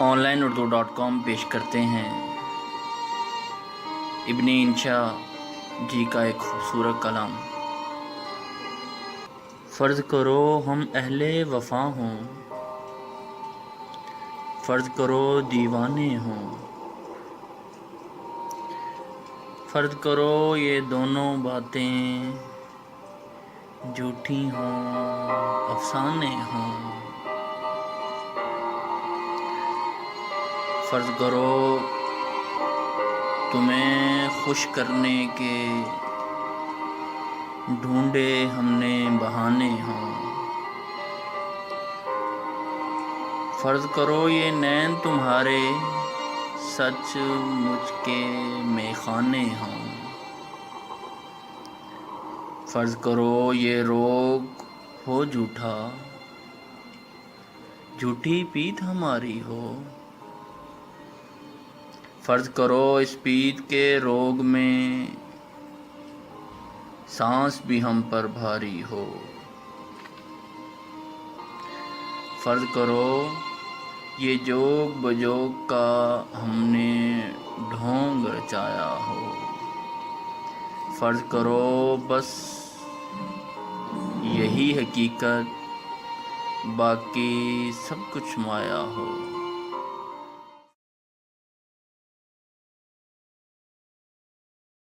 onlineurdu.com پیش کرتے ہیں ابن انشا جی کا ایک خوبصورت کلام۔ فرض کرو ہم اہل وفا ہوں، فرض کرو دیوانے ہوں، فرض کرو یہ دونوں باتیں جھوٹی ہوں، افسانے ہوں، فرض کرو تمہیں خوش کرنے کے ڈھونڈے ہم نے بہانے ہوں، فرض کرو یہ نین تمہارے سچ مجھ کے میخانے ہوں، فرض کرو یہ روگ ہو جھوٹا، جھوٹی پیت ہماری ہو، فرض کرو اس پیت کے روگ میں سانس بھی ہم پر بھاری ہو، فرض کرو یہ جوگ بجوگ کا ہم نے ڈھونگ رچایا ہو، فرض کرو بس یہی حقیقت باقی سب کچھ مایا ہو۔